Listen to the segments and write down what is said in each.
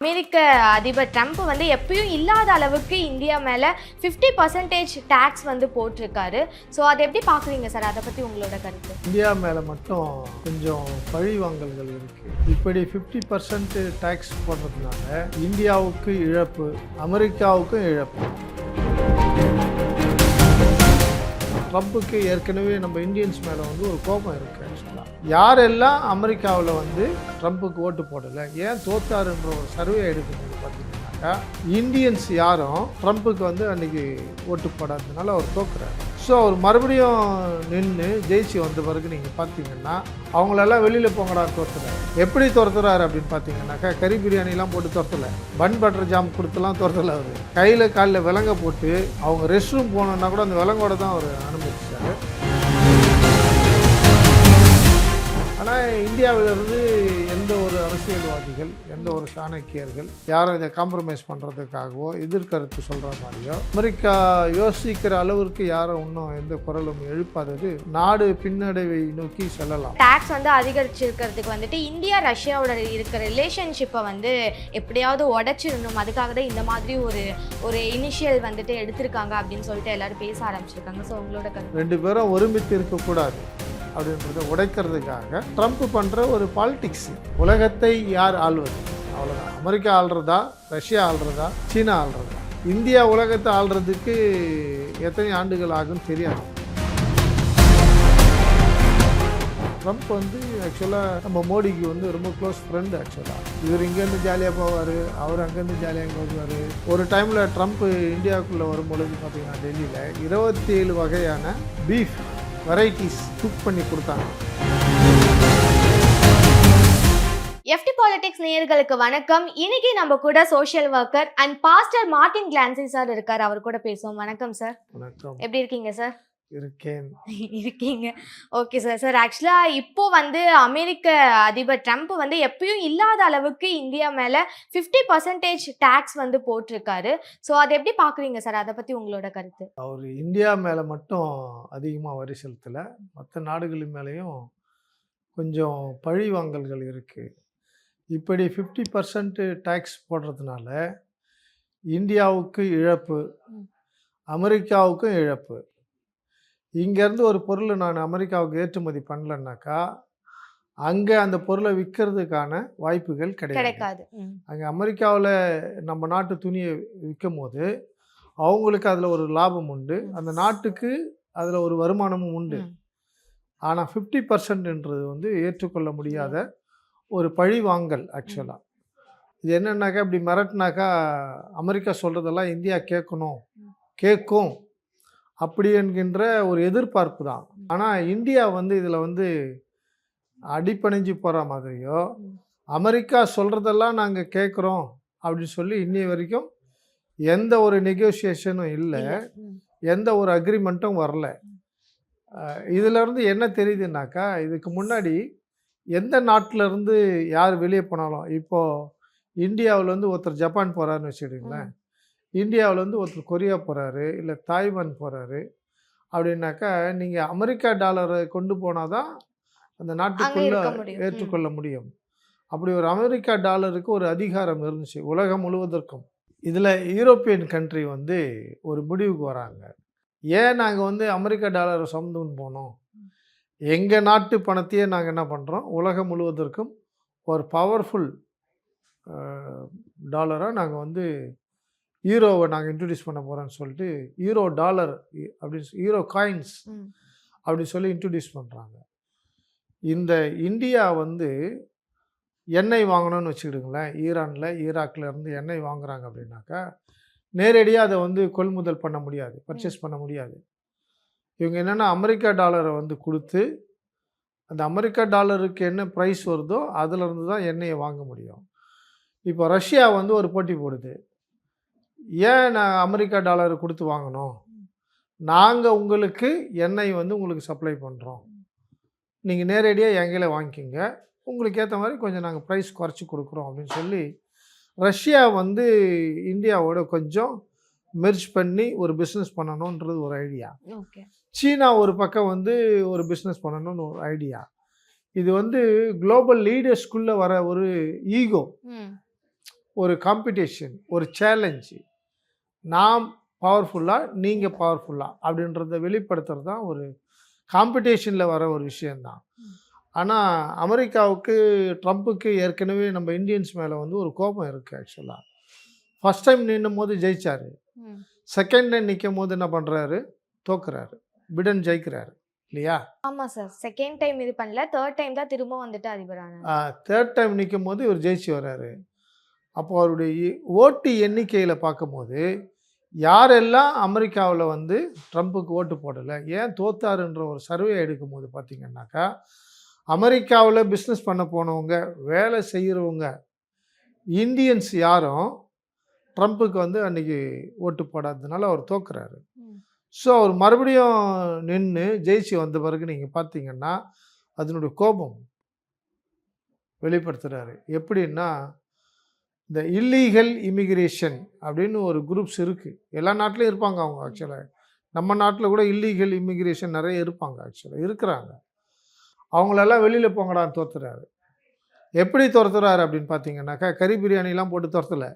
அமெரிக்க அதிபர் ட்ரம்ப் வந்து எப்பயும் இல்லாத அளவுக்கு இந்தியா மேலே 50% டேக்ஸ் வந்து போட்டிருக்காரு. ஸோ அதை எப்படி பார்க்குறீங்க சார்? அதை பற்றி உங்களோட கருத்து. இந்தியா மேலே மட்டும் கொஞ்சம் பழி வாங்கல்கள் இருக்குது. இப்படி 50% டேக்ஸ் போடுறதுனால இந்தியாவுக்கு இழப்பு, அமெரிக்காவுக்கும் இழப்பு. ட்ரம்ப்புக்கு ஏற்கனவே நம்ம இந்தியன்ஸ் மேலே வந்து ஒரு கோபம் இருக்குது. ஆக்சுவலாக யாரெல்லாம் அமெரிக்காவில் வந்து ட்ரம்ப்புக்கு ஓட்டு போடலை, ஏன் தோத்தாருன்ற ஒரு சர்வே எடுக்கும்போது பார்த்தீங்கன்னாக்கா இந்தியன்ஸ் யாரும் ட்ரம்ப்புக்கு வந்து அன்றைக்கி ஓட்டு போடாததுனால அவர் தோக்குறாரு. ஸோ அவர் மறுபடியும் நின்று ஜெயிச்சு வந்த பிறகு நீங்கள் பார்த்தீங்கன்னா அவங்களெல்லாம் வெளியில் போங்கடா துரத்துறாரு. எப்படி துரத்துறாரு அப்படின்னு பார்த்தீங்கன்னாக்கா கறி பிரியாணிலாம் போட்டு துரத்தலை, பன் பட்டர் ஜாம் கொடுத்துலாம் துரத்தலை. அவர் கையில் காலில் விலங்க போட்டு அவங்க ரெஸ்ட் ரூம் போனோன்னா கூட அந்த விலங்கோட தான் அவர் அனுமதிச்சார். ஆனால் இந்தியாவிலிருந்து எந்த ஒரு அரசியல்வாதிகள், எந்த ஒரு சாணக்கியர்கள் யாரும் இதை காம்ப்ரமைஸ் பண்ணுறதுக்காகவோ எதிர்கருத்து சொல்கிற மாதிரியோ அமெரிக்கா யோசிக்கிற அளவிற்கு யாரும் இன்னும் எந்த குரலும் எழுப்பாதது நாடு பின்னடைவை நோக்கி செல்லலாம். டேக்ஸ் வந்து அதிகரிச்சிருக்கிறதுக்கு வந்துட்டு இந்தியா ரஷ்யாவோட இருக்கிற ரிலேஷன்ஷிப்பை வந்து எப்படியாவது உடைச்சிடணும், அதுக்காக தான் இந்த மாதிரி ஒரு இனிஷியல் வந்துட்டு எடுத்திருக்காங்க அப்படின்னு சொல்லிட்டு எல்லாரும் பேச ஆரம்பிச்சிருக்காங்க. ஸோ உங்களோட கருத்து? ரெண்டு பேரும் ஒருமித்து இருக்கக்கூடாது அப்படின்றத உடைக்கிறதுக்காக ட்ரம்ப் பண்ணுற ஒரு பாலிடிக்ஸ். உலகத்தை யார் ஆள்வது? அவ்வளோதான். அமெரிக்கா ஆள்றதா, ரஷ்யா ஆள்றதா, சீனா ஆள்றதா? இந்தியா உலகத்தை ஆள்றதுக்கு எத்தனை ஆண்டுகள் ஆகும்னு தெரியாது. ட்ரம்ப் வந்து ஆக்சுவலாக நம்ம மோடிக்கு வந்து ரொம்ப க்ளோஸ் ஃப்ரெண்டு. ஆக்சுவலாக இவர் இங்கேருந்து ஜாலியாக போவார், அவர் அங்கேருந்து ஜாலியாக போவார். ஒரு டைமில் ட்ரம்ப் இந்தியாவுக்குள்ளே வரும்பொழுது பார்த்தீங்கன்னா டெல்லியில் 27 வகையான பீஃப் வெரைட்டிஸ் குக் பண்ணி கொடுத்தாங்க. FT Politics நேயர்களுக்கு வணக்கம். இன்னைக்கு நம்ம கூட social worker and pastor Martin Clancy sir இருக்கார். அவர் கூட பேசுவோம். வணக்கம் சார். வணக்கம். எப்படி இருக்கீங்க சார்? இருக்கீங்க. Okay sir. சார் ஆக்சுவலாக இப்போ வந்து அமெரிக்க அதிபர் ட்ரம்ப் வந்து எப்பயும் இல்லாத அளவுக்கு இந்தியா மேலே 50% டேக்ஸ் வந்து போட்டிருக்காரு. ஸோ அதை எப்படி பார்க்குறீங்க சார்? அதை பற்றி உங்களோட கருத்து? அவர் இந்தியா மேலே மட்டும் அதிகமாக வரி செலுத்தலை, மற்ற நாடுகள் மேலேயும் கொஞ்சம் பழி வாங்கல்கள் இருக்குது. இப்படி 50% டேக்ஸ் போடுறதுனால இந்தியாவுக்கு இழப்பு, அமெரிக்காவுக்கும் இழப்பு. இங்கேருந்து ஒரு பொருள் நான் அமெரிக்காவுக்கு ஏற்றுமதி பண்ணலன்னாக்கா அங்கே அந்த பொருளை விற்கிறதுக்கான வாய்ப்புகள் கிடைக்காது. அங்கே அமெரிக்காவில் நம்ம நாட்டு துணியை விற்கும் போது அவங்களுக்கு அதில் ஒரு லாபம் உண்டு, அந்த நாட்டுக்கு அதில் ஒரு வருமானமும் உண்டு. ஆனால் 50%ன்றது வந்து ஏற்றுக்கொள்ள முடியாத ஒரு பழி வாங்கல். ஆக்சுவலாக இது என்னன்னாக்கா, இப்படி மிரட்டினாக்கா அமெரிக்கா சொல்கிறதெல்லாம் இந்தியா கேட்கும் அப்படி என்கின்ற ஒரு எதிர்பார்ப்பு தான். ஆனால் இந்தியா வந்து இதில் வந்து அடிப்பணிஞ்சு போகிற மாதிரியோ அமெரிக்கா சொல்கிறதெல்லாம் நாங்கள் கேட்குறோம் அப்படின்னு சொல்லி இன்னி வரைக்கும் எந்த ஒரு நெகோசியேஷனும் இல்லை, எந்த ஒரு அக்ரிமெண்ட்டும் வரல. இதிலேருந்து என்ன தெரியுதுன்னாக்கா, இதுக்கு முன்னாடி எந்த நாட்டிலேருந்து யார் வெளியே போனாலும், இப்போது இந்தியாவிலேருந்து ஒருத்தர் ஜப்பான் போகிறாருன்னு வச்சுக்கிங்களேன், இந்தியாவிலேருந்து ஒருத்தர் கொரியா போகிறாரு, இல்லை தாய்வான் போகிறாரு அப்படின்னாக்கா நீங்கள் அமெரிக்கா டாலரை கொண்டு போனால் தான் அந்த நாட்டுக்குள்ளே ஏற்றுக்கொள்ள முடியும். அப்படி ஒரு அமெரிக்கா டாலருக்கு ஒரு அதிகாரம் இருந்துச்சு உலகம் முழுவதற்கும். இதில் யூரோப்பியன் கண்ட்ரி வந்து ஒரு முடிவுக்கு வராங்க, ஏன் நாங்கள் வந்து அமெரிக்கா டாலரை சுமந்துன்னு போனோம், எங்கள் நாட்டு பணத்தையே நாங்கள் என்ன பண்ணுறோம், உலகம் முழுவதற்கும் ஒரு பவர்ஃபுல் டாலராக நாங்கள் வந்து யூரோவை நாங்கள் இன்ட்ரடியூஸ் பண்ண போகிறோன்னு சொல்லிட்டு யூரோ டாலர் அப்படின்னு யூரோ காயின்ஸ் அப்படின்னு சொல்லி இன்ட்ரடியூஸ் பண்ணுறாங்க. இந்த இந்தியா வந்து எண்ணெய் வாங்கணும்னு வச்சுக்கிடுங்களேன், ஈரானில் ஈராக்கில் இருந்து எண்ணெய் வாங்குறாங்க அப்படின்னாக்கா நேரடியாக அதை வந்து கொள்முதல் பண்ண முடியாது, பர்ச்சேஸ் பண்ண முடியாது. இவங்க என்னென்னா அமெரிக்கா டாலரை வந்து கொடுத்து அந்த அமெரிக்கா டாலருக்கு என்ன ப்ரைஸ் வருதோ அதிலிருந்து தான் எண்ணெயை வாங்க முடியும். இப்போ ரஷ்யா வந்து ஒரு போட்டி போடுது, ஏன் நான் அமெரிக்கா டாலரை கொடுத்து வாங்கணும், நாங்கள் உங்களுக்கு எண்ணெய் வந்து உங்களுக்கு சப்ளை பண்ணுறோம், நீங்கள் நேரடியாக எங்களை வாங்கிக்கிங்க, உங்களுக்கு ஏற்ற மாதிரி கொஞ்சம் நாங்கள் ப்ரைஸ் குறைச்சி கொடுக்குறோம் அப்படின்னு சொல்லி ரஷ்யா வந்து இந்தியாவோட கொஞ்சம் மெர்ஜ் பண்ணி ஒரு பிஸ்னஸ் பண்ணணுன்றது ஒரு ஐடியா. சீனா ஒரு பக்கம் வந்து ஒரு பிஸ்னஸ் பண்ணணும்னு ஒரு ஐடியா. இது வந்து குளோபல் லீடர்ஸ்குள்ளே வர ஒரு ஈகோ. ஒரு காம்படிஷன், ஒரு சேலஞ்சு. நான் பவர்ஃபுல்லா, நீங்கள் பவர்ஃபுல்லா அப்படின்றத வெளிப்படுத்துறது தான் ஒரு காம்படிஷனில் வர ஒரு விஷயந்தான். ஆனால் அமெரிக்காவுக்கு, ட்ரம்ப்புக்கு ஏற்கனவே நம்ம இந்தியன்ஸ் மேலே வந்து ஒரு கோபம் இருக்குது ஆக்சுவலாக. ஃபஸ்ட் டைம் நின்னும் போது ஜெயிச்சார். செகண்ட் டைம் நிற்கும் போது என்ன பண்ணுறாரு? தோக்குறாரு. பிடன் ஜெயிக்கிறாரு இல்லையா? ஆமா சார். செகண்ட் டைம் இது பண்ணல. தேர்ட் டைம் தான் திரும்ப வந்துட்டு அதிபரானாரு. தேர்ட் டைம் நிற்கும் போது இவர் ஜெயிச்சு வர்றாரு. அப்போ அவருடைய ஓட்டு எண்ணிக்கையில் பார்க்கும்போது யாரெல்லாம் அமெரிக்காவில் வந்து ட்ரம்ப்புக்கு ஓட்டு போடலை, ஏன் தோத்தாருன்ற ஒரு சர்வே எடுக்கும்போது பார்த்தீங்கன்னாக்கா, அமெரிக்காவில் பிஸ்னஸ் பண்ண போனவங்க, வேலை செய்கிறவங்க, இந்தியன்ஸ் யாரும் ட்ரம்ப்புக்கு வந்து அன்றைக்கி ஓட்டு போடாததுனால அவர் தோக்குறாரு. ஸோ அவர் மறுபடியும் நின்று ஜெயிச்சு வந்த பிறகு நீங்கள் பார்த்தீங்கன்னா அதனுடைய கோபம் வெளிப்படுத்துகிறாரு. எப்படின்னா, இந்த இல்லீகல் இமிக்ரேஷன் அப்படின்னு ஒரு குரூப்ஸ் இருக்குது. எல்லா நாட்டிலையும் இருப்பாங்க அவங்க. ஆக்சுவலாக நம்ம நாட்டில் கூட இல்லீகல் இமிக்ரேஷன் நிறைய இருப்பாங்க. ஆக்சுவலாக இருக்கிறாங்க. அவங்களெல்லாம் வெளியில் போங்கடான்னு துரத்துறாரு. எப்படி துரத்துறாரு அப்படின்னு பார்த்தீங்கன்னாக்கா, கறி பிரியாணிலாம் போட்டு துரத்தலை,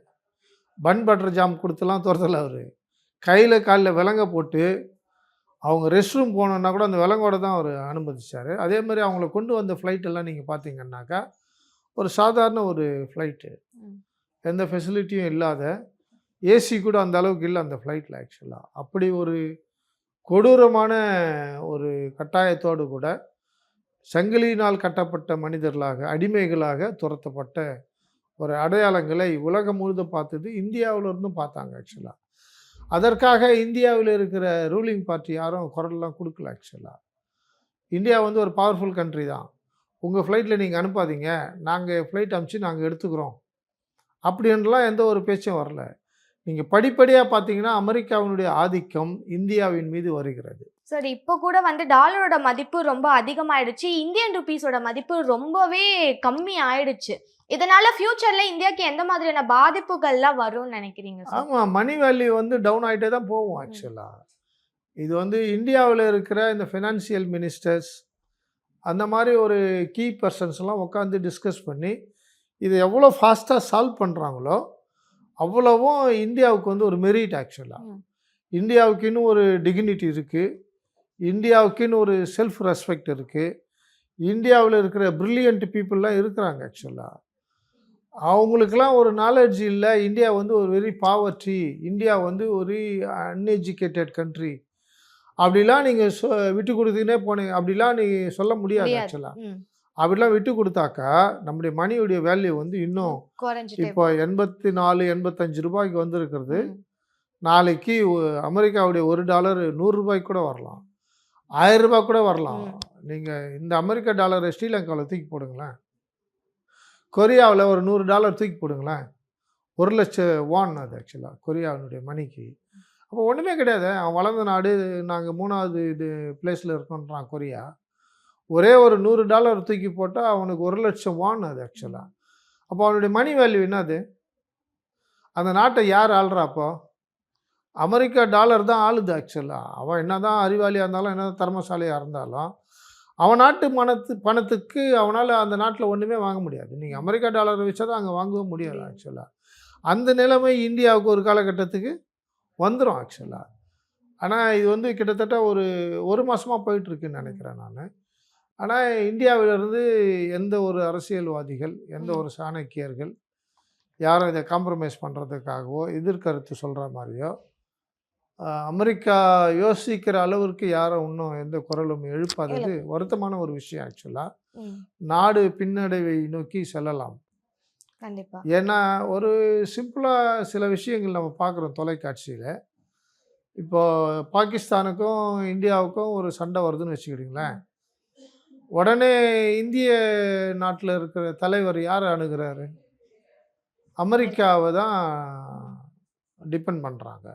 பன் பட்டர் ஜாம் கொடுத்துலாம் துரத்தலை. அவர் கையில் காலில் விலங்க போட்டு அவங்க ரெஸ்ட் ரூம் போனோன்னா கூட அந்த விலங்கோட தான் அவர் அனுமதிச்சார். அதே மாதிரி அவங்கள கொண்டு வந்த ஃப்ளைட்டெல்லாம் நீங்கள் பார்த்தீங்கன்னாக்கா ஒரு சாதாரண ஒரு ஃப்ளைட்டு, எந்த ஃபெசிலிட்டியும் இல்லாத, ஏசி கூட அந்த அளவுக்கு இல்லை அந்த ஃப்ளைட்டில். ஆக்சுவலாக அப்படி ஒரு கொடூரமான ஒரு கட்டாயத்தோடு கூட சங்கிலியினால் கட்டப்பட்ட மனிதர்களாக, அடிமைகளாக துரத்தப்பட்ட ஒரு அடையாளங்களை உலகம் முழுதும் பார்த்தது, இந்தியாவிலிருந்தும் பார்த்தாங்க. ஆக்சுவலாக அதற்காக இந்தியாவில் இருக்கிற ரூலிங் பார்ட்டி யாரும் குரல்லாம் கொடுக்கல. ஆக்சுவலாக இந்தியா வந்து ஒரு பவர்ஃபுல் கண்ட்ரி தான். உங்கள் ஃப்ளைட்டில் நீங்கள் அனுப்பாதீங்க, நாங்கள் ஃப்ளைட் அனுப்பிச்சு நாங்கள் எடுத்துக்கிறோம் அப்படின்லாம் எந்த ஒரு பேச்சும் வரல. நீங்கள் படிப்படியாக பார்த்தீங்கன்னா அமெரிக்காவினுடைய ஆதிக்கம் இந்தியாவின் மீது வருகிறது. சார், இப்போ கூட வந்து டாலரோட மதிப்பு ரொம்ப அதிகமாயிடுச்சு. இந்தியன் ருபீஸோட மதிப்பு ரொம்பவே கம்மி ஆயிடுச்சு. இதனால ஃபியூச்சர்ல இந்தியாவுக்கு எந்த மாதிரியான பாதிப்புகள்லாம் வரும்னு நினைக்கிறீங்க சார்? ஆமாம், மணி வேல்யூ வந்து டவுன் ஆகிட்டே தான் போகும். ஆக்சுவலாக இது வந்து இந்தியாவில் இருக்கிற இந்த ஃபினான்சியல் மினிஸ்டர்ஸ், அந்த மாதிரி ஒரு கீ பர்சன்ஸ்லாம் உட்காந்து டிஸ்கஸ் பண்ணி இதை எவ்வளோ ஃபாஸ்ட்டாக சால்வ் பண்ணுறாங்களோ அவ்வளவும் இந்தியாவுக்கு வந்து ஒரு மெரிட். ஆக்சுவலாக இந்தியாவுக்குன்னு ஒரு டிக்னிட்டி இருக்குது, இந்தியாவுக்குன்னு ஒரு செல்ஃப் ரெஸ்பெக்ட் இருக்குது. இந்தியாவில் இருக்கிற ப்ரில்லியன்ட் பீப்புளெலாம் இருக்கிறாங்க. ஆக்சுவலாக அவங்களுக்கெல்லாம் ஒரு நாலேஜ் இல்லை. இந்தியா வந்து ஒரு வெரி பாவர்ட்டி, இந்தியா வந்து ஒரு அன்எஜுகேட்டட் கண்ட்ரி அப்படிலாம் நீங்கள் விட்டு கொடுத்துக்கினே போனீங்க. அப்படிலாம் நீங்கள் சொல்ல முடியாது. ஆக்சுவலாக அப்படிலாம் விட்டு கொடுத்தாக்கா நம்முடைய மணியுடைய வேல்யூ வந்து இன்னும் இப்போ 84 85 ரூபாய்க்கு வந்திருக்கிறது. நாளைக்கு அமெரிக்காவுடைய $1 100 கூட வரலாம், 1000 ரூபாய் கூட வரலாம். நீங்கள் இந்த அமெரிக்கா டாலரை ஸ்ரீலங்காவில் தூக்கி போடுங்களேன், கொரியாவில் ஒரு $100 தூக்கி போடுங்களேன், 1,00,000 வான் அது ஆக்சுவலாக கொரியாவினுடைய மணிக்கு. அப்போ ஒன்றுமே கிடையாது. அவன் வளர்ந்த நாடு, நாங்கள் 3வது இது பிளேஸில் இருக்கோன்றான் கொரியா. ஒரே ஒரு $100 தூக்கி போட்டால் அவனுக்கு 1,00,000 வான் அது ஆக்சுவலாக. அப்போ அவனுடைய மணி வேல்யூ என்னது? அந்த நாட்டை யார் ஆள்றா? அப்போ அமெரிக்கா டாலர் தான் ஆளுது. ஆக்சுவலாக அவன் என்ன தான் அறிவாளியாக இருந்தாலும், என்ன தான் திறமசாலியாக இருந்தாலும், அவன் நாட்டு பணத்துக்கு அவனால் அந்த நாட்டில் ஒன்றுமே வாங்க முடியாது. நீங்கள் அமெரிக்கா டாலரை வச்சா தான் அங்கே வாங்கவும் முடியாது. ஆக்சுவலாக அந்த நிலைமை இந்தியாவுக்கு ஒரு காலகட்டத்துக்கு வந்துடும். ஆக்சுவலாக ஆனால் இது வந்து கிட்டத்தட்ட ஒரு மாதமாக போயிட்டுருக்குன்னு நினைக்கிறேன் நான். ஆனால் இந்தியாவிலிருந்து எந்த ஒரு அரசியல்வாதிகள், எந்த ஒரு சாணக்கியர்கள் யாரும் இதை காம்ப்ரமைஸ் பண்ணுறதுக்காகவோ எதிர்கருத்து சொல்கிற மாதிரியோ அமெரிக்கா யோசிக்கிற அளவிற்கு யாரும் இன்னும் எந்த குரலும் எழுப்பாதது வருத்தமான ஒரு விஷயம். ஆக்சுவலாக நாடு பின்னடைவை நோக்கி செல்லலாம். கண்டிப்பா. ஏன்னா ஒரு சிம்பிளாக சில விஷயங்கள் நம்ம பார்க்குறோம் தொலைக்காட்சியில். இப்போ பாகிஸ்தானுக்கும் இந்தியாவுக்கும் ஒரு சண்டை வருதுன்னு வச்சுக்கிட்டிங்களேன், உடனே இந்திய நாட்டில் இருக்கிற தலைவர் யார் அணுகிறாரு? அமெரிக்காவை தான் டிபெண்ட் பண்ணுறாங்க.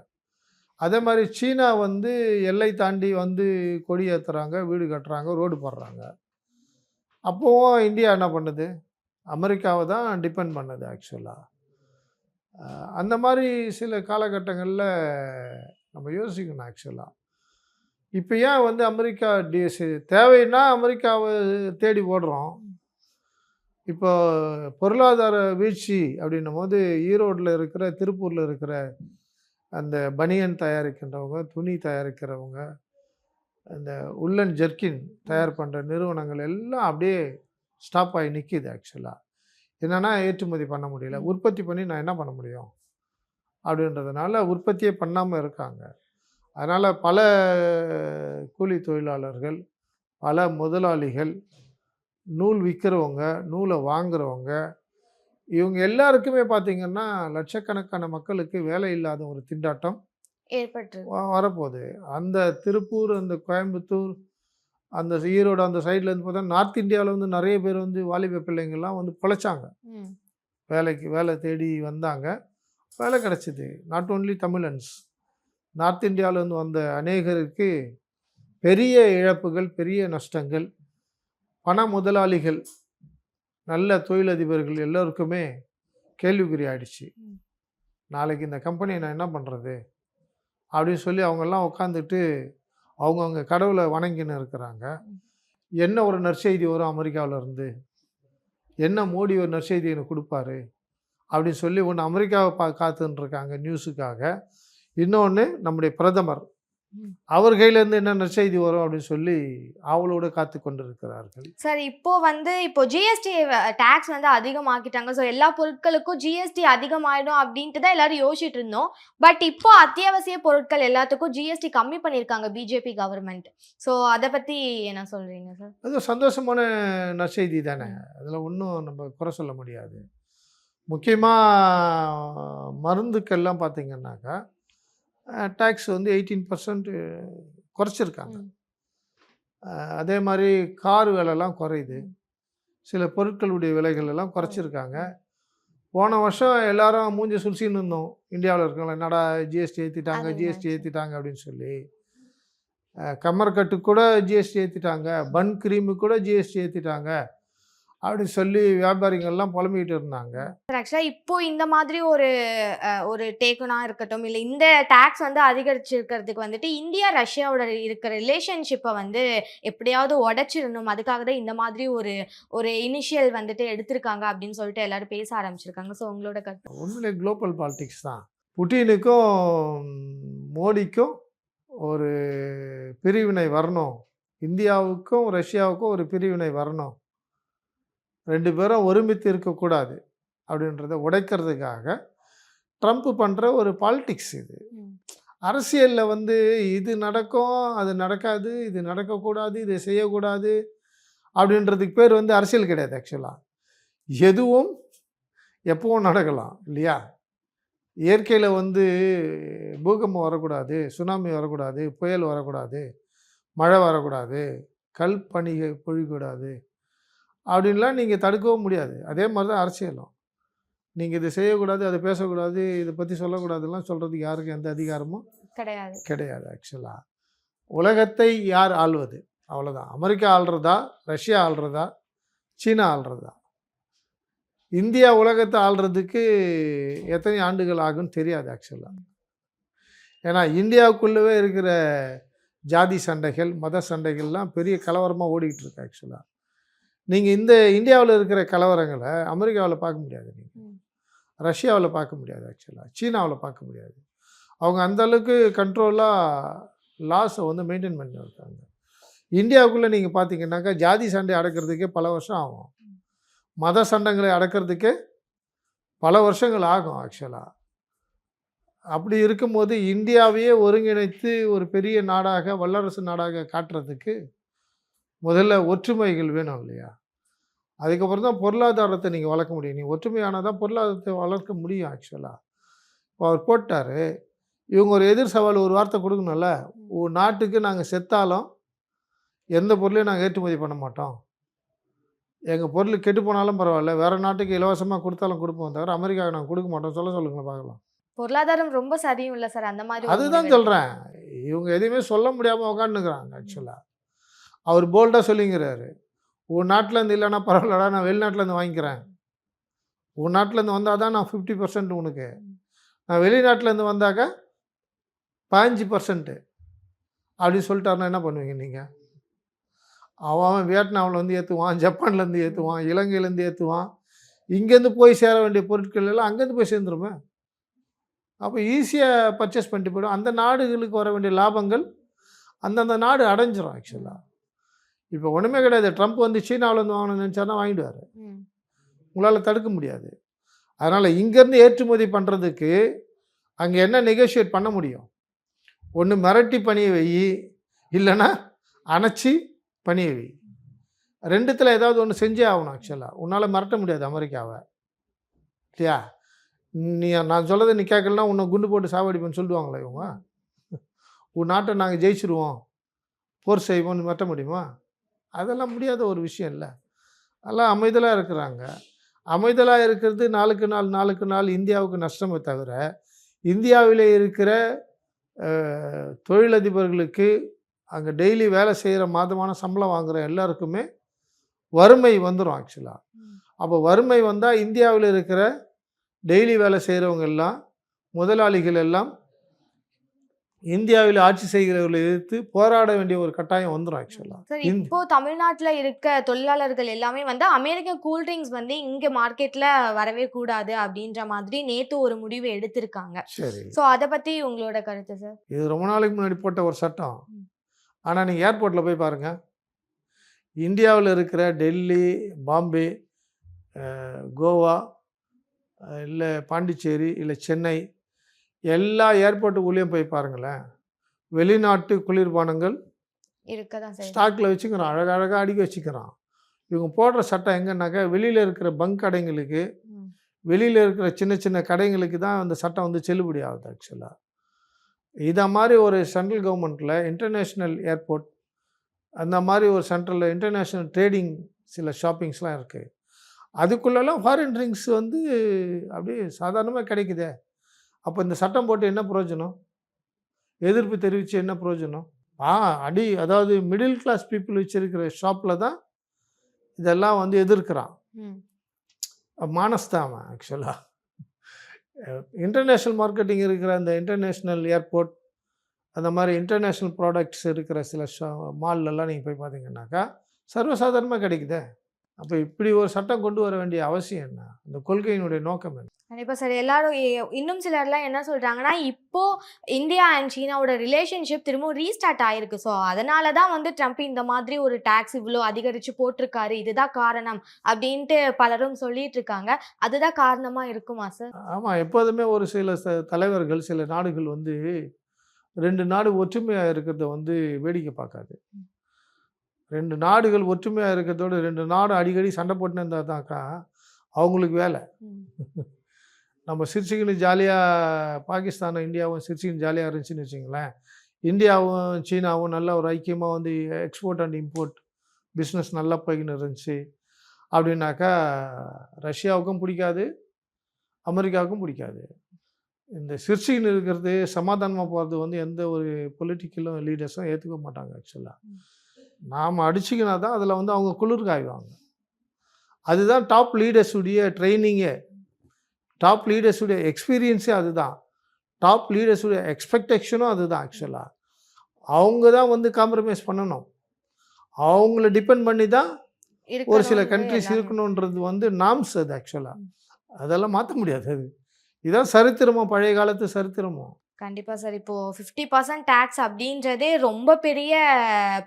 அதே மாதிரி சீனா வந்து எல்லை தாண்டி வந்து கொடி ஏற்றுறாங்க, வீடு கட்டுறாங்க, ரோடு போடுறாங்க. அப்போவும் இந்தியா என்ன பண்ணுது? அமெரிக்காவை தான் டிபெண்ட் பண்ணுது. ஆக்சுவலாக அந்த மாதிரி சில காலகட்டங்களில் நம்ம யோசிக்கணும். ஆக்சுவலாக இப்போ ஏன் வந்து அமெரிக்கா தேவைன்னா அமெரிக்காவை தேடி ஓடுறோம், இப்போ பொருளாதார வீழ்ச்சி அப்படின்னும் போது ஈரோட்டில் இருக்கிற திருப்பூரில் இருக்கிற அந்த பனியன் தயாரிக்கின்றவங்க, துணி தயாரிக்கிறவங்க, அந்த உள்ளன் ஜெர்கின் தயார் பண்ணுற நிறுவனங்கள் எல்லாம் அப்படியே ஸ்டாப் ஆகி நிற்கிது. ஆக்சுவலாக என்னென்னா ஏற்றுமதி பண்ண முடியல. உற்பத்தி பண்ணி நான் என்ன பண்ண முடியும் அப்படின்றதுனால உற்பத்தியே பண்ணாமல் இருக்காங்க. அதனால் பல கூலி தொழிலாளர்கள், பல முதலாளிகள், நூல் விற்கிறவங்க, நூலை வாங்குறவங்க, இவங்க எல்லாருக்குமே பார்த்திங்கன்னா லட்சக்கணக்கான மக்களுக்கு வேலை இல்லாத ஒரு திண்டாட்டம் வரப்போகுது. அந்த திருப்பூர், அந்த கோயம்புத்தூர், அந்த ஈரோடு அந்த சைட்லேருந்து பார்த்தா நார்த் இந்தியாவில் வந்து நிறைய பேர் வந்து வாலிப பிள்ளைங்கள்லாம் வந்து பிழைச்சாங்க. வேலை தேடி வந்தாங்க, வேலை கிடச்சிது. நாட் ஓன்லி தமிழன்ஸ், நார்த் இந்தியாவிலேருந்து வந்த அநேகருக்கு பெரிய இழப்புகள், பெரிய நஷ்டங்கள். பண முதலாளிகள், நல்ல தொழிலதிபர்கள் எல்லோருக்குமே கேள்விக்குறி ஆயிடுச்சு. நாளைக்கு இந்த கம்பெனியை நான் என்ன பண்ணுறது அப்படின்னு சொல்லி அவங்கெல்லாம் உட்காந்துட்டு அவங்கவுங்க கடவுளை வணங்கின்னு இருக்கிறாங்க. என்ன ஒரு நற்செய்தி வரும் அமெரிக்காவிலேருந்து, என்ன மோடி ஒரு நற்செய்தி எனக்கு கொடுப்பாரு அப்படின்னு சொல்லி ஒன்று அமெரிக்காவை காத்துன்னு இருக்காங்க நியூஸுக்காக. இன்னொன்று நம்முடைய பிரதமர், அவர் கையிலேருந்து என்ன நற்செய்தி வரும் அப்படின்னு சொல்லி அவளோட காத்து கொண்டு இருக்கிறார்கள். சார் இப்போ ஜிஎஸ்டி டேக்ஸ் வந்து அதிகமாக்கிட்டாங்க. ஸோ எல்லா பொருட்களுக்கும் ஜிஎஸ்டி அதிகமாயிடும் அப்படின்ட்டு தான் எல்லாரும் யோசிச்சுட்டு இருந்தோம். பட் இப்போ அத்தியாவசிய பொருட்கள் எல்லாத்துக்கும் ஜிஎஸ்டி கம்மி பண்ணியிருக்காங்க பிஜேபி கவர்மெண்ட். ஸோ அதை பற்றி என்ன சொல்கிறீங்க சார்? அது சந்தோஷமான நற்செய்தி தானே, அதில் ஒன்றும் நம்ம குறை சொல்ல முடியாது. முக்கியமாக மருந்துக்கெல்லாம் பார்த்திங்கன்னாக்கா டேக்ஸ் வந்து 18% குறைச்சிருக்காங்க. அதே மாதிரி கார் விலைலாம் குறையுது, சில பொருட்களுடைய விலைகள் எல்லாம் குறைச்சிருக்காங்க. போன வருஷம் எல்லாரும் மூஞ்சி சுழிச்சின்னு இருந்தோம் இந்தியாவில் இருக்கவங்க, என்னடா ஜிஎஸ்டி ஏற்றிட்டாங்க அப்படின்னு சொல்லி. கம்மர்கட்டு கூட ஜிஎஸ்டி ஏற்றிட்டாங்க, பன் கிரீமு கூட ஜிஎஸ்டி ஏற்றிட்டாங்க அப்படின்னு சொல்லி வியாபாரிகள்லாம் புலம்பிக்கிட்டு இருந்தாங்க. ஆக்சுவலாக இப்போ இந்த மாதிரி ஒரு டேக்கனா இருக்கட்டும், இல்லை இந்த டேக்ஸ் வந்து அதிகரிச்சிருக்கிறதுக்கு வந்துட்டு இந்தியா ரஷ்யாவோட இருக்கிற ரிலேஷன்ஷிப்பை வந்து எப்படியாவது உடைச்சிடணும், அதுக்காக தான் இந்த மாதிரி ஒரு இனிஷியல் வந்துட்டு எடுத்திருக்காங்க அப்படின்னு சொல்லிட்டு எல்லாரும் பேச ஆரம்பிச்சிருக்காங்க. ஸோ உங்களோட கருத்து? உண்மையிலே குளோபல் பாலிடிக்ஸ் தான். புட்டினுக்கும் மோடிக்கும் ஒரு பிரிவினை வரணும், இந்தியாவுக்கும் ரஷ்யாவுக்கும் ஒரு பிரிவினை வரணும், ரெண்டு பேரும் ஒருமித்து இருக்கக்கூடாது அப்படின்றத உடைக்கிறதுக்காக ட்ரம்ப் பண்ணுற ஒரு பாலிடிக்ஸ் இது. அரசியலில் வந்து இது நடக்கும், அது நடக்காது, இது நடக்கக்கூடாது, இதை செய்யக்கூடாது அப்படின்றதுக்கு பேர் வந்து அரசியல் கிடையாது. ஆக்சுவலாக எதுவும் எப்பவும் நடக்கலாம் இல்லையா? இயற்கையில் வந்து பூகம்பம் வரக்கூடாது, சுனாமி வரக்கூடாது, புயல் வரக்கூடாது, மழை வரக்கூடாது, கல் பனிகை பொழிக்கூடாது அப்படின்லாம் நீங்கள் தடுக்கவும் முடியாது. அதே மாதிரி தான் அரசியலும். நீங்கள் இதை செய்யக்கூடாது, அதை பேசக்கூடாது, இதை பற்றி சொல்லக்கூடாதுலாம் சொல்கிறதுக்கு யாருக்கும் எந்த அதிகாரமும் கிடையாது. ஆக்சுவலாக உலகத்தை யார் ஆள்வது, அவ்வளோதான். அமெரிக்கா ஆள்றதா, ரஷ்யா ஆள்றதா, சீனா ஆள்றதா? இந்தியா உலகத்தை ஆள்றதுக்கு எத்தனை ஆண்டுகள் ஆகும்னு தெரியாது ஆக்சுவலாக. ஏன்னா இந்தியாவுக்குள்ளவே இருக்கிற ஜாதி சண்டைகள், மத சண்டைகள்லாம் பெரிய கலவரமாக ஓடிக்கிட்டு இருக்கு. ஆக்சுவலாக நீங்கள் இந்த இந்தியாவில் இருக்கிற கலவரங்களை அமெரிக்காவில் பார்க்க முடியாது, நீங்கள் ரஷ்யாவில் பார்க்க முடியாது, ஆக்சுவலாக சீனாவில் பார்க்க முடியாது. அவங்க அந்தளவுக்கு கண்ட்ரோலாக லாஸை வந்து மெயின்டைன் பண்ணி இருக்காங்க. இந்தியாவுக்குள்ளே நீங்கள் பார்த்தீங்கன்னாக்கா ஜாதி சண்டை அடக்கிறதுக்கே பல வருஷம் ஆகும், மத சண்டைகளை அடக்கிறதுக்கே பல வருஷங்கள் ஆகும் ஆக்சுவலாக. அப்படி இருக்கும்போது இந்தியாவையே ஒருங்கிணைத்து ஒரு பெரிய நாடாக, வல்லரசு நாடாக காட்டுறதுக்கு முதல்ல ஒற்றுமைகள் வேணும் இல்லையா? அதுக்கப்புறம் தான் பொருளாதாரத்தை நீங்கள் வளர்க்க முடியும். நீங்கள் ஒற்றுமையானால் தான் பொருளாதாரத்தை வளர்க்க முடியும். ஆக்சுவலாக இப்போ அவர் போட்டார், இவங்க ஒரு எதிர் சவால் ஒரு வார்த்தை கொடுக்கணும்ல. நாட்டுக்கு நாங்கள் செத்தாலும் எந்த பொருளையும் நாங்கள் ஏற்றுமதி பண்ண மாட்டோம், எங்கள் பொருள் கெட்டு போனாலும் பரவாயில்ல, வேறு நாட்டுக்கு இலவசமாக கொடுத்தாலும் கொடுப்போம், தவிர அமெரிக்காவுக்கு நாங்கள் கொடுக்க மாட்டோம். சொல்லுங்கள் பார்க்கலாம். பொருளாதாரம் ரொம்ப சரியும் இல்லை சார், அந்த மாதிரி. அதுதான் சொல்கிறேன், இவங்க எதுவுமே சொல்ல முடியாமல் உட்காந்துக்கிறாங்க. ஆக்சுவலாக அவர் போல்டாக சொல்லிங்கிறாரு, உன் நாட்டிலேருந்து இல்லைன்னா பரவாயில்லடா, நான் வெளிநாட்டிலேருந்து வாங்கிக்கிறேன், உன் நாட்டிலேருந்து வந்தால் தான் நான் 50% உனக்கு, நான் வெளிநாட்டிலேருந்து வந்தாக்க 15% அப்படின்னு சொல்லிட்டாருன்னா என்ன பண்ணுவீங்க நீங்கள்? அவன் வியட்நாமில் வந்து ஏற்றுவான், ஜப்பான்லேருந்து ஏற்றுவான், இலங்கையிலேருந்து ஏற்றுவான். இங்கேருந்து போய் சேர வேண்டிய பொருட்கள் எல்லாம் அங்கேருந்து போய் சேர்ந்துருமே. அப்போ ஈஸியாக பர்ச்சேஸ் பண்ணிட்டு போய்டும். அந்த நாடுகளுக்கு வர வேண்டிய லாபங்கள் அந்தந்த நாடு அடைஞ்சிரும் ஆக்சுவலாக. இப்போ ஒன்றுமே கிடையாது. ட்ரம்ப் வந்து சீனாவிலேருந்து வாங்கணும்னு நினச்சாருன்னா வாங்கிடுவார். உங்களால் தடுக்க முடியாது. அதனால் இங்கேருந்து ஏற்றுமதி பண்ணுறதுக்கு அங்கே என்ன நெகோஷியேட் பண்ண முடியும்? ஒன்று மிரட்டி பணிய வை, இல்லைன்னா அணைச்சி பணிய வை. ரெண்டுத்தில் ஏதாவது ஒன்று செஞ்சே ஆகணும் ஆக்சுவலாக. உன்னால் மிரட்ட முடியாது அமெரிக்காவை, இல்லையா? நான் சொல்லதை நீ கேட்கலன்னா உன்னை குண்டு போட்டு சாவடிப்பேன்னு சொல்லுவாங்களே இவங்க. உன் நாட்டை நாங்கள் ஜெயிச்சிருவோம், போர் செய்வோம்னு மிரட்ட முடியுமா? அதெல்லாம் முடியாத ஒரு விஷயம் இல்லை. அதெல்லாம் அமைதலாக இருக்கிறாங்க. அமைதலாக இருக்கிறது நாளுக்கு நாள் இந்தியாவுக்கு நஷ்டமே தவிர, இந்தியாவிலே இருக்கிற தொழிலதிபர்களுக்கு, அங்கே டெய்லி வேலை செய்கிற மாதமான சம்பளம் வாங்குகிற எல்லாருக்குமே வறுமை வந்துடும் ஆக்சுவலாக. அப்போ வறுமை வந்தால் இந்தியாவில் இருக்கிற டெய்லி வேலை செய்கிறவங்க எல்லாம், முதலாளிகள் எல்லாம் இந்தியாவில் ஆட்சி செய்கிறவர்களை எதிர்த்து போராட வேண்டிய ஒரு கட்டாயம் வந்துடும் ஆக்சுவலாக. சார், இப்போ தமிழ்நாட்டில் இருக்க தொழிலாளர்கள் எல்லாமே வந்து அமெரிக்கன் கூல்ட்ரிங்க்ஸ் வந்து இங்கே மார்க்கெட்டில் வரவே கூடாது அப்படின்ற மாதிரி நேற்று ஒரு முடிவு எடுத்திருக்காங்க. சரி, ஸோ அதை பற்றி உங்களோட கருத்து சார்? இது ரொம்ப நாளைக்கு முன்னாடி போட்ட ஒரு சட்டம். ஆனால் நீங்கள் ஏர்போர்ட்டில் போய் பாருங்கள், இந்தியாவில் இருக்கிற டெல்லி, பாம்பே, கோவா, இல்லை பாண்டிச்சேரி, இல்லை சென்னை, எல்லா ஏர்போர்ட்டுக்குள்ளேயும் போய் பாருங்களேன், வெளிநாட்டு குளிர்பானங்கள் இருக்கதான் சார் ஸ்டாக்கில் வச்சுக்கிறான், அழகழகாக அடுக்கி வச்சுக்கிறான். இவங்க போடுற சட்டம் எங்கன்னாக்கா, வெளியில் இருக்கிற பங்க் கடைங்களுக்கு, வெளியில் இருக்கிற சின்ன சின்ன கடைங்களுக்கு தான் அந்த சட்டம் வந்து செல்லுபடி ஆகுது ஆக்சுவலாக. இதை மாதிரி ஒரு சென்ட்ரல் கவர்மெண்ட்டில் இன்டர்நேஷ்னல் ஏர்போர்ட், அந்த மாதிரி ஒரு சென்ட்ரலில் இன்டர்நேஷ்னல் ட்ரேடிங் சில ஷாப்பிங்ஸ்லாம் இருக்குது. அதுக்குள்ளெல்லாம் ஃபாரின் ட்ரிங்க்ஸ் வந்து அப்படியே சாதாரணமாக கிடைக்குதே. அப்போ இந்த சட்டம் போட்டு என்ன பிரயோஜனம்? எதிர்ப்பு தெரிவித்து என்ன பிரயோஜனம்? அதாவது மிடில் கிளாஸ் பீப்புள் வச்சுருக்கிற ஷாப்பில் தான் இதெல்லாம் வந்து எதிர்க்கிறான். மானஸ்தாமன் ஆக்சுவலாக. இன்டர்நேஷ்னல் மார்க்கெட்டிங் இருக்கிற அந்த இன்டர்நேஷ்னல் ஏர்போர்ட், அந்த மாதிரி இன்டர்நேஷ்னல் ப்ராடக்ட்ஸ் இருக்கிற சில மால்லெல்லாம் நீங்கள் போய் பார்த்தீங்கன்னாக்கா சர்வசாதாரணமாக கிடைக்குதே. அப்போ இப்படி ஒரு சட்டம் கொண்டு வர வேண்டிய அவசியம் என்ன? இந்த கொள்கையினுடைய நோக்கம் என்ன? கண்டிப்பாக சார். எல்லாரும் இன்னும் சிலர்லாம் என்ன சொல்கிறாங்கன்னா, இப்போது இந்தியா அண்ட் சீனாவோட ரிலேஷன்ஷிப் திரும்பவும் ரீஸ்டார்ட் ஆகிருக்கு. ஸோ அதனால தான் வந்து ட்ரம்ப் இந்த மாதிரி ஒரு டேக்ஸ் இவ்வளோ அதிகரித்து போட்டிருக்காரு, இதுதான் காரணம் அப்படின்ட்டு பலரும் சொல்லிட்டு இருக்காங்க. அதுதான் காரணமாக இருக்குமா சார்? ஆமாம், எப்போதுமே ஒரு சில தலைவர்கள், சில நாடுகள் வந்து 2 நாடு ஒற்றுமையாக இருக்கிறத வந்து வேடிக்கை பார்க்காது. 2 நாடுகள் ஒற்றுமையாக இருக்கிறதோடு 2 நாடு அடிக்கடி சண்டை போட்டுன்னு இருந்தால் தான்க்கா அவங்களுக்கு வேலை. நம்ம சிரிச்சுக்கின்னு ஜாலியாக பாகிஸ்தானும் இந்தியாவும் சிரிச்சுக்கின்னு ஜாலியாக இருந்துச்சுன்னு வச்சுங்களேன், இந்தியாவும் சீனாவும் நல்ல ஒரு ஐக்கியமாக வந்து எக்ஸ்போர்ட் அண்ட் இம்போர்ட் பிஸ்னஸ் நல்லா போய்கின்னு இருந்துச்சு அப்படின்னாக்கா ரஷ்யாவுக்கும் பிடிக்காது, அமெரிக்காவுக்கும் பிடிக்காது. இந்த சிரிச்சுக்கின்னு இருக்கிறது, சமாதானமாக போகிறது வந்து எந்த ஒரு பொலிட்டிக்கலும் லீடர்ஸும் ஏற்றுக்க மாட்டாங்க ஆக்சுவலாக. நாம் அடிச்சிக்கினா தான் அதில் வந்து அவங்க குளிர் காய்வாங்க. அதுதான் டாப் லீடர்ஸுடைய ட்ரைனிங்கே, டாப் லீடர்ஸுடைய எக்ஸ்பீரியன்ஸே அதுதான், டாப் லீடர்ஸுடைய எக்ஸ்பெக்டேஷனும் அதுதான் ஆக்சுவலாக. அவங்க தான் வந்து காம்ப்ரமைஸ் பண்ணணும், அவங்கள டிபெண்ட் பண்ணி தான் ஒரு சில கண்ட்ரிஸ் இருக்கணுன்றது வந்து நாம்ஸ் அது ஆக்சுவலாக. அதெல்லாம் மாற்ற முடியாது. அது இதுதான் சரித்திரமோ, பழைய காலத்து சரித்திரமோ. கண்டிப்பாக சார். இப்போது 50% டேக்ஸ் அப்படின்றதே ரொம்ப பெரிய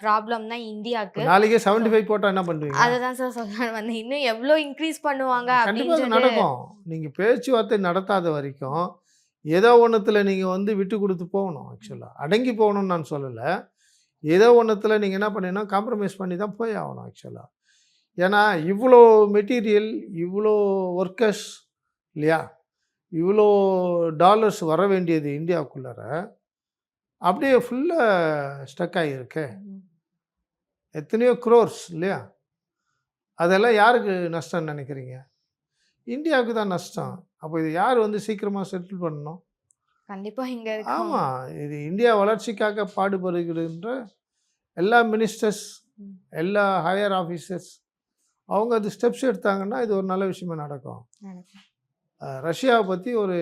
ப்ராப்ளம் தான் இந்தியாவுக்கு. நாளைக்கே 75 போட்டால் என்ன பண்ணுவீங்க? அதுதான் சார் சொல்ல வந்தேன். இன்னும் எவ்வளோ இன்க்ரீஸ் பண்ணுவாங்க கண்டிப்பாக அப்படின்றது நடக்கும். நீங்கள் பேச்சுவார்த்தை நடத்தாத வரைக்கும் ஏதோ ஒன்றுத்தில் நீங்கள் வந்து விட்டு கொடுத்து போகணும் ஆக்சுவலாக. அடங்கி போகணும்னு நான் சொல்லலை. ஏதோ ஒன்றுத்தில் நீங்கள் என்ன பண்ணீங்கன்னா காம்ப்ரமைஸ் பண்ணி தான் போய் ஆகணும் ஆக்சுவலாக. ஏன்னா இவ்வளோ மெட்டீரியல், இவ்வளோ ஒர்க்கர்ஸ் இல்லையா, இவ்வளோ டாலர்ஸ் வர வேண்டியது இந்தியாவுக்குள்ளார அப்படியே ஃபுல்லாக ஸ்டக் ஆகியிருக்கு. எத்தனையோ க்ரோர்ஸ் இல்லையா, அதெல்லாம் யாருக்கு நஷ்டம்னு நினைக்கிறீங்க? இந்தியாவுக்கு தான் நஷ்டம். அப்போ இது யார் வந்து சீக்கிரமாக செட்டில் பண்ணணும்? கண்டிப்பாக இங்கே இருக்கு. ஆமாம், இது இந்தியா வளர்ச்சிக்காக பாடுபடுகின்ற எல்லா மினிஸ்டர்ஸ், எல்லா ஹையர் ஆஃபீஸர்ஸ் அவங்க அது ஸ்டெப்ஸ் எடுத்தாங்கன்னா இது ஒரு நல்ல விஷயமா நடக்கும். ரஷ்யாவை பற்றி ஒரு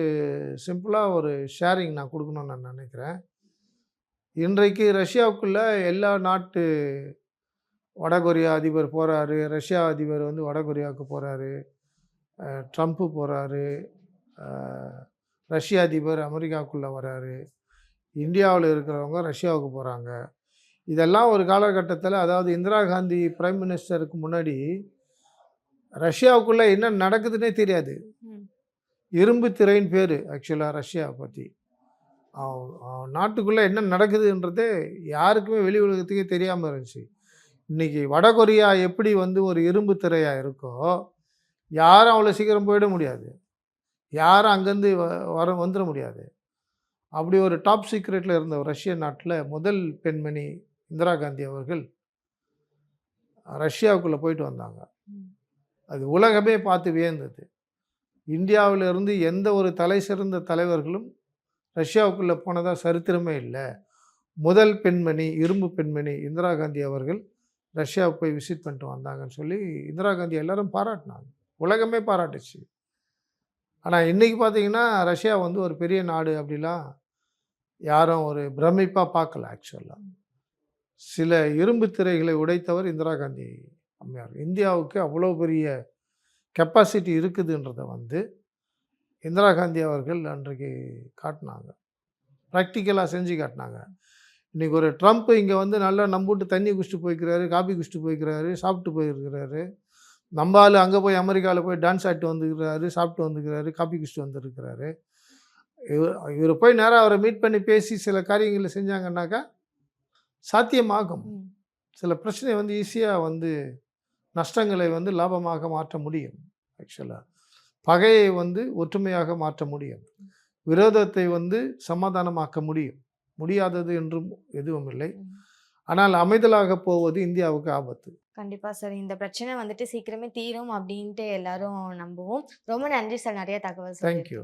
சிம்பிளாக ஒரு ஷேரிங் நான் கொடுக்கணும்னு நான் நினைக்கிறேன். இன்றைக்கு ரஷ்யாவுக்குள்ளே எல்லா நாட்டு வடகொரியா அதிபர் போகிறாரு, ரஷ்யா அதிபர் வந்து வடகொரியாவுக்கு போகிறாரு, ட்ரம்ப்பு போகிறாரு, ரஷ்ய அதிபர் அமெரிக்காவுக்குள்ளே வராரு, இந்தியாவில் இருக்கிறவங்க ரஷ்யாவுக்கு போகிறாங்க. இதெல்லாம் ஒரு காலகட்டத்தில், அதாவது இந்திரா காந்தி பிரைம் மினிஸ்டருக்கு முன்னாடி ரஷ்யாவுக்குள்ளே என்ன நடக்குதுன்னே தெரியாது. இரும்பு திரைன்னு பேர் ஆக்சுவலாக ரஷ்யா பற்றி. நாட்டுக்குள்ளே என்ன நடக்குதுன்றதே யாருக்குமே வெளி உலகத்துக்கே தெரியாமல் இருந்துச்சு. இன்றைக்கி வடகொரியா எப்படி வந்து ஒரு இரும்பு திரையாக இருக்கோ, யாரும் அவ்வளோ சீக்கிரம் போயிட முடியாது, யாரும் அங்கேருந்து வந்துட முடியாது. அப்படி ஒரு டாப் சீக்ரெட்டில் இருந்த ரஷ்ய நாட்டில் முதல் பெண்மணி இந்திரா காந்தி அவர்கள் ரஷ்யாவுக்குள்ளே போயிட்டு வந்தாங்க. அது உலகமே பார்த்து வியந்தது. இந்தியாவிலிருந்து எந்த ஒரு தலை சிறந்த தலைவர்களும் ரஷ்யாவுக்குள்ளே போனதாக சரித்திரமே இல்லை. முதல் பெண்மணி, இரும்பு பெண்மணி இந்திரா காந்தி அவர்கள் ரஷ்யாவுக்கு போய் விசிட் பண்ணிட்டு வந்தாங்கன்னு சொல்லி இந்திரா காந்தி எல்லாரும் பாராட்டினாங்க, உலகமே பாராட்டுச்சு. ஆனால் இன்றைக்கி பார்த்தீங்கன்னா ரஷ்யா வந்து ஒரு பெரிய நாடு அப்படிலாம் யாரும் ஒரு பிரமிப்பாக பார்க்கல. ஆக்சுவலாக சில இரும்பு திரைகளை உடைத்தவர் இந்திரா காந்தி அம்மையார். இந்தியாவுக்கு அவ்வளோ பெரிய கெப்பாசிட்டி இருக்குதுன்றதை வந்து இந்திரா காந்தி அவர்கள் அன்றைக்கு காட்டினாங்க, ப்ராக்டிக்கலாக செஞ்சு காட்டினாங்க. இன்றைக்கி ஒரு ட்ரம்ப் இங்கே வந்து நல்லா நம்பிட்டு தண்ணி குடிச்சிட்டு போய்க்கிறாரு, காபி குடிச்சிட்டு போய்க்கிறாரு, சாப்பிட்டு போயிருக்கிறாரு. நம்ம ஆள் அங்கே போய் அமெரிக்காவில் போய் டான்ஸ் ஆகிட்டு வந்துக்கிறாரு, சாப்பிட்டு வந்துக்கிறாரு, காபி குடிச்சிட்டு வந்துருக்கிறாரு. இவர் போய் நேராக அவரை மீட் பண்ணி பேசி சில காரியங்களை செஞ்சாங்கன்னாக்கா சாத்தியமாகும். சில பிரச்சனை வந்து ஈஸியாக வந்து நஷ்டங்களை வந்து லாபமாக மாற்ற முடியும். ஆக்சுவலாக பகையை வந்து ஒற்றுமையாக மாற்ற முடியும், விரோதத்தை வந்து சமாதானமாக்க முடியும். முடியாதது என்றும் எதுவும் இல்லை. ஆனால் அமைதலாக போவது இந்தியாவுக்கு ஆபத்து. கண்டிப்பா சார். இந்த பிரச்சனை வந்துட்டு சீக்கிரமே தீரும் அப்படின்ட்டு எல்லாரும் நம்புவோம். ரொம்ப நன்றி சார், நிறைய தகவல். தேங்க்யூ.